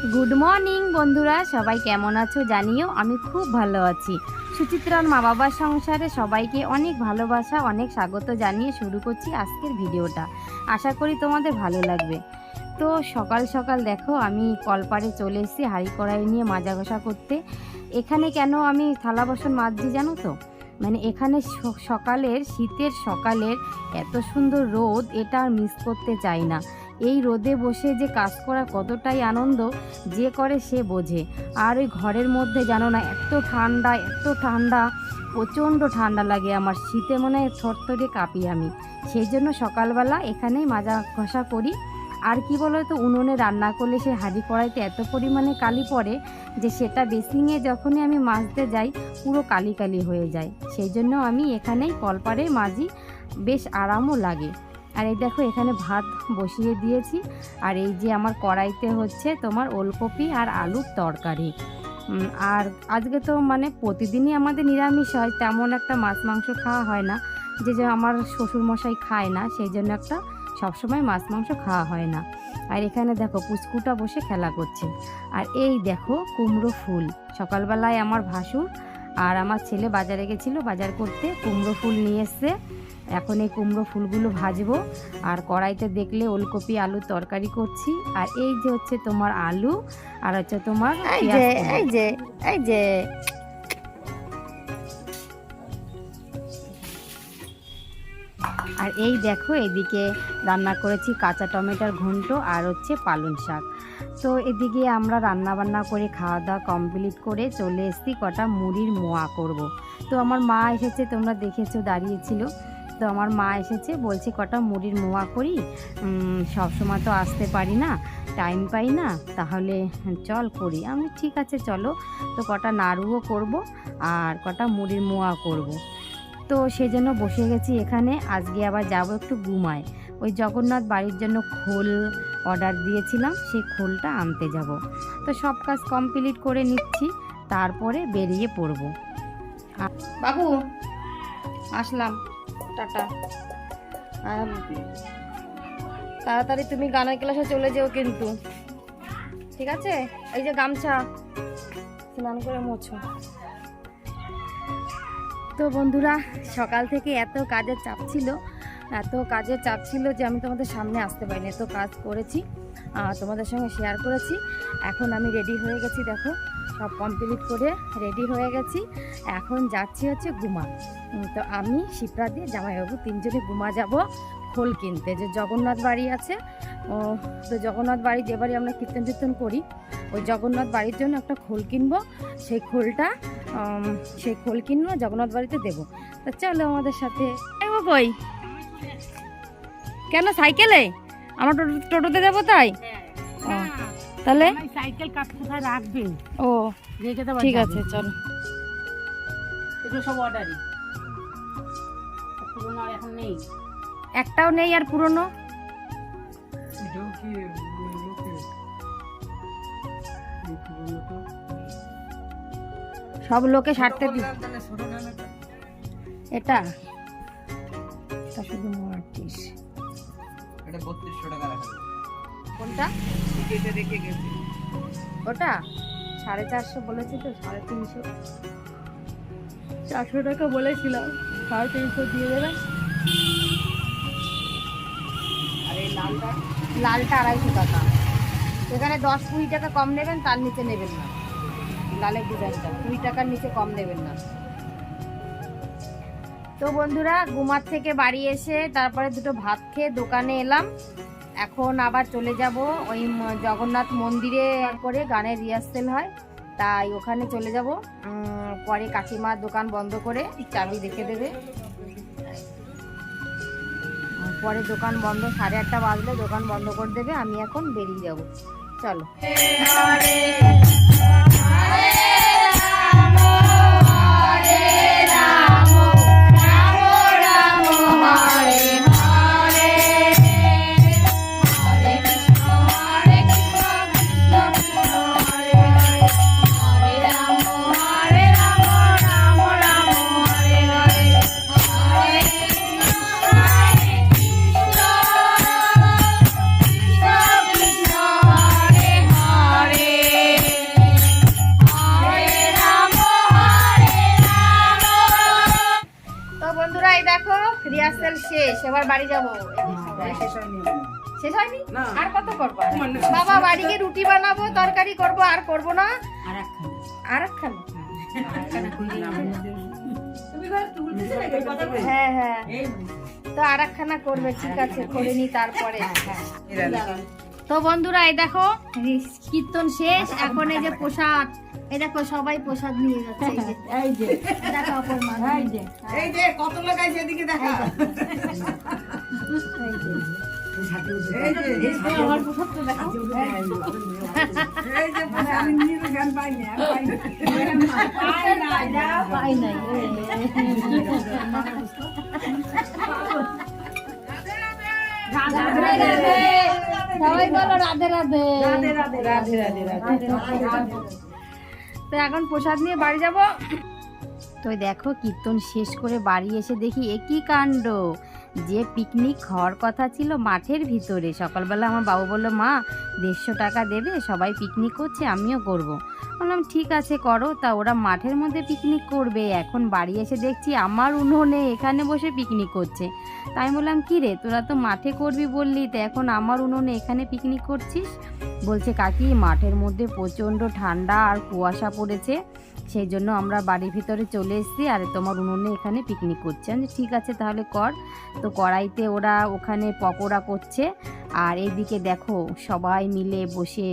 Good morning বন্ধুরা, সবাই কেমন আছো জানিও। আমি খুব ভালো আছি। সুচিত্রার মা বাবার সংসারে সবাইকে অনেক ভালোবাসা, অনেক স্বাগত জানিয়ে শুরু করছি আজকের ভিডিওটা। আশা করি তোমাদের ভালো লাগবে। তো সকাল সকাল দেখো আমি কলপাড়ে চলে এসেছি হাঁড়ি কড়াই নিয়ে মাজা ঘষা করতে। এখানে কেন আমি থালা বাসন মাজছি জানো তো? মানে এখানে সকালের শীতের সকালের এত সুন্দর রোদ, এটা আর মিস করতে চাই না। এই রোদে বসে যে কাজ করা কতটাই আনন্দ, যে করে সে বোঝে। আর ওই ঘরের মধ্যে জানো না, এত ঠান্ডা, প্রচণ্ড ঠান্ডা লাগে আমার। শীতে মনে হয় থরথরে কাঁপি আমি। সেই জন্য সকালবেলা এখানেই মাজা ঘষা করি। আর কি বলো তো, উনুনে রান্না করলে সে হাঁড়ি কড়াইতে এত পরিমাণে কালি পড়ে যে সেটা বেসিংয়ে যখনই আমি মাজতে যাই পুরো কালি কালি হয়ে যায়। সেই জন্য আমি এখানেই কলপাড়ে মাজি, বেশ আরামও লাগে। আর এই দেখো এখানে ভাত বসিয়ে দিয়েছি। আর এই যে আমার কড়াইতে হচ্ছে তোমার ওলকপি আর আলুর তরকারি। আর আজকে তো মানে প্রতিদিনই আমাদের নিরামিষ হয়, তেমন একটা মাছ মাংস খাওয়া হয় না। যে আমার শ্বশুরমশাই খায় না, সেই জন্য একটা সবসময় মাছ মাংস খাওয়া হয় না। আর এখানে দেখো পুচকুটা বসে খেলা করছে। আর এই দেখো কুমড়ো ফুল, সকালবেলায় আমার ভাসুর আর আমার ছেলে বাজারে গেছিলো বাজার করতে, কুমড়ো ফুল নিয়ে এসছে। এখন এই কুমড়ো ফুলগুলো ভাজবো। আর কড়াইতে দেখলে ওলকপি আলুর তরকারি করছি। আর এই যে হচ্ছে তোমার আলু, আর হচ্ছে তোমার এই যে আর এই দেখো এদিকে রান্না করেছি কাঁচা টমেটোর ঘন্ট আর হচ্ছে পালং শাক। তো এদিকে আমরা রান্না বান্না করে খাওয়া দাওয়া কমপ্লিট করে চলে এসেছি কটা মুড়ির মোয়া করব। তো আমার মা এসেছে, তোমরা দেখেছো দাঁড়িয়েছিল। তো আমার মা এসেছে, বলছে কটা মুড়ির মোয়া করি, সবসময় তো আসতে পারি না, টাইম পাই না, তাহলে চল করি। আমি ঠিক আছে চলো। তো কটা নাড়ুও করব আর কটা মুড়ির মোয়া করব। তো সেই জন্য বসে গেছি এখানে। আজকে আবার যাব একটু গুমায়, ওই জগন্নাথ বাড়ির জন্য খোল অর্ডার দিয়েছিলাম, সেই খোলটা আনতে যাব। তো সব কাজ কমপ্লিট করে নিচ্ছি, তারপরে বেরিয়ে পড়ব। বাবু আসলাম, টাটা। তাড়াতাড়ি তুমি গানের ক্লাসে চলে যেও কিন্তু, ঠিক আছে? এই যে গামছা, স্নান করে মোছো। তো বন্ধুরা, সকাল থেকে এত কাজের চাপ ছিল যে আমি তোমাদের সামনে আসতে পারিনি। এত কাজ করেছি, তোমাদের সঙ্গে শেয়ার করেছি। এখন আমি রেডি হয়ে গেছি, দেখো সব কমপ্লিট করে রেডি হয়ে গেছি। এখন যাচ্ছি হচ্ছে গুমা। তো আমি শিপ্রা দিয়ে জামাইবাবু তিনজনে গুমা যাব খোল কিনতে। যে জগন্নাথ বাড়ি আছে, তো জগন্নাথ বাড়ি যে বাড়ি আমরা কীর্তন করি, ওই জগন্নাথ বাড়ির জন্য একটা খোল কিনবো। সেই খোল কিনবো, জগন্নাথ বাড়িতে দেবো। তা চলো আমাদের সাথে। কই কেন সাইকেলে? আমরা টোটোতে যাবো তাই? তাহলে সাইকেল কাজ কোথায় রাখবে? ও রেখে দেবো, ঠিক আছে চলো। এগুলো সব অর্ডারই, পুরোনো আর এখন নেই, একটাও নেই আর পুরনো। সব লোকে সারতে দি। এটা শুধু ৩৮, এটা ৩২০০ টাকা রাখা। কোনটা? টিকেটে রেখে গেছে ওটা 450 বলেছি তো, 350, 400 টাকা বলেছিলাম, 350 দিয়ে দেবেন। আর এই লালটা, লালটা 250 টাকা। এখানে 10-20 টাকা কম নেবেন, তার নিচে নেবেন না। লালের ডিজাইনটা 20 টাকার নিচে কম নেবেন না। তো বন্ধুরা, গুমার থেকে বাড়ি এসে তারপরে দুটো ভাত খেয়ে দোকানে এলাম। এখন আবার চলে যাব ওই জগন্নাথ মন্দিরে করে গানের রিহার্সেল হয়, তাই ওখানে চলে যাব। পরে কাকিমার দোকান বন্ধ করে চাবি রেখে দেবে। পরে দোকান বন্ধ, 8:30 বাজলে দোকান বন্ধ করে দেবে। আমি এখন বেরিয়ে যাব, চলো। Hare এবার বাড়ি যাবো। শেষ হয়নি? আর কত করবো? বাবা বাড়ি গিয়ে রুটি বানাবো, তরকারি করবো, আর করবো না। আর একখানা হ্যাঁ হ্যাঁ, তো আর একখানা করবে, ঠিক আছে করে নি তারপরে। তো বন্ধুরা এই দেখো কীর্তন শেষ, এখন এই যে প্রসাদ, এই দেখো সবাই প্রসাদ নিয়ে যাচ্ছে। এই যে দেখো অপরমা, এই যে কত লোক আছে এদিকে দেখা। এই যে আমার পোশাকটা দেখো। এই যে আমি নিজে গান পাই না, পাই নাই। রাধে রাধে, সবাই বলো রাধে রাধে। তো এখন প্রসাদ নিয়ে বাড়ি যাব। তো দেখো কীর্তন শেষ করে বাড়ি এসে দেখি একই কাণ্ড, যে পিকনিক হওয়ার কথা ছিল মাঠের ভিতরে। সকালবেলা আমার বাবু বললো, মা 150 টাকা দেবে, সবাই পিকনিক করছে, আমিও করব। বললাম ঠিক আছে করো। তা ওরা মাঠের মধ্যে পিকনিক করবে, এখন বাড়ি এসে দেখছি আমার উনুনে এখানে বসে পিকনিক করছে। তাই বললাম কি রে, তোরা তো মাঠে করবি বললি, তো এখন আমার উনুনে এখানে পিকনিক করছিস? বলছে কাকি মাঠের মধ্যে প্রচণ্ড ঠান্ডা আর কুয়াশা পড়েছে, সেই জন্য আমরা বাড়ির ভিতরে চলে এসেছি, আর তোমার উনুনে এখানে পিকনিক করছে। আমি ঠিক আছে তাহলে কর। তো কড়াইতে ওরা ওখানে পকোড়া করছে, আর এইদিকে দেখো সবাই মিলে বসে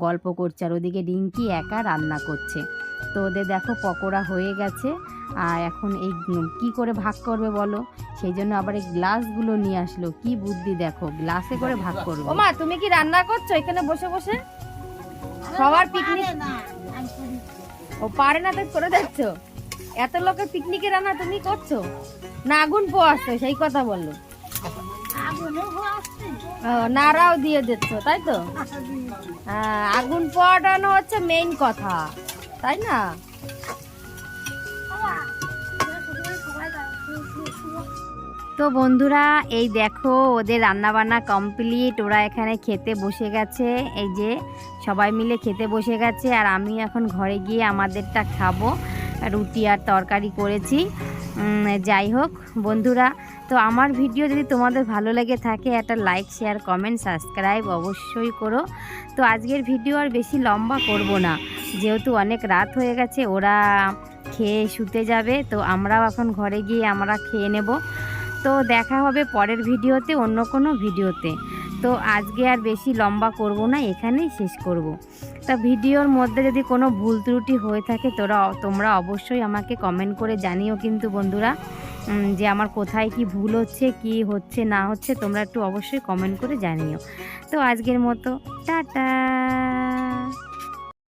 গল্প করছে, আর ওদিকে রিঙ্কি একা রান্না করছে। তো ওদের দেখো পকোড়া হয়ে গেছে, আর এখন এই কি করে ভাগ করবে বলো, সেই জন্য আবার এই গ্লাসগুলো নিয়ে আসলো। কি বুদ্ধি দেখো, গ্লাসে করে ভাগ করবে। ও মা তুমি কি রান্না করছো এখানে বসে বসে? সবার পিকনিক ও পারে না, তাই করে দেখছো? এত লোকের পিকনিকে রান্না তুমি করছো না? আগুন পোয়াচ্ছো, সেই কথা বললো। নাড়াও দিয়ে দিচ্ছ, তাই তো? আগুন পোয়াটানো হচ্ছে মেইন কথা, তাই না? তো বন্ধুরা এই দেখো ওদের রান্নাবান্না কমপ্লিট, ওরা এখানে খেতে বসে গেছে। এই যে সবাই মিলে খেতে বসে গেছে, আর আমি এখন ঘরে গিয়ে আমাদেরটা খাবো। রুটি আর তরকারি করেছি। যাই হোক বন্ধুরা, তো আমার ভিডিও যদি তোমাদের ভালো লেগে থাকে একটা লাইক, শেয়ার, কমেন্ট, সাবস্ক্রাইব অবশ্যই করো। তো আজকের ভিডিও আর বেশি লম্বা করব না, যেহেতু অনেক রাত হয়ে গেছে, ওরা খেয়ে শুতে যাবে। তো আমরাও এখন ঘরে গিয়ে আমরা খেয়ে নেব। তো দেখা হবে পরের ভিডিওতে, অন্য কোনো ভিডিওতে। তো আজকে আর বেশি লম্বা করব না, এখানেই শেষ করব। তা ভিডিওর মধ্যে যদি কোনো ভুল ত্রুটি হয়ে থাকে তোমরা অবশ্যই আমাকে কমেন্ট করে জানিও কিন্তু বন্ধুরা, যে আমার কোথায় কি ভুল হচ্ছে, কি হচ্ছে না হচ্ছে, তোমরা একটু অবশ্যই কমেন্ট করে জানিও। তো আজকের মতো টাটা।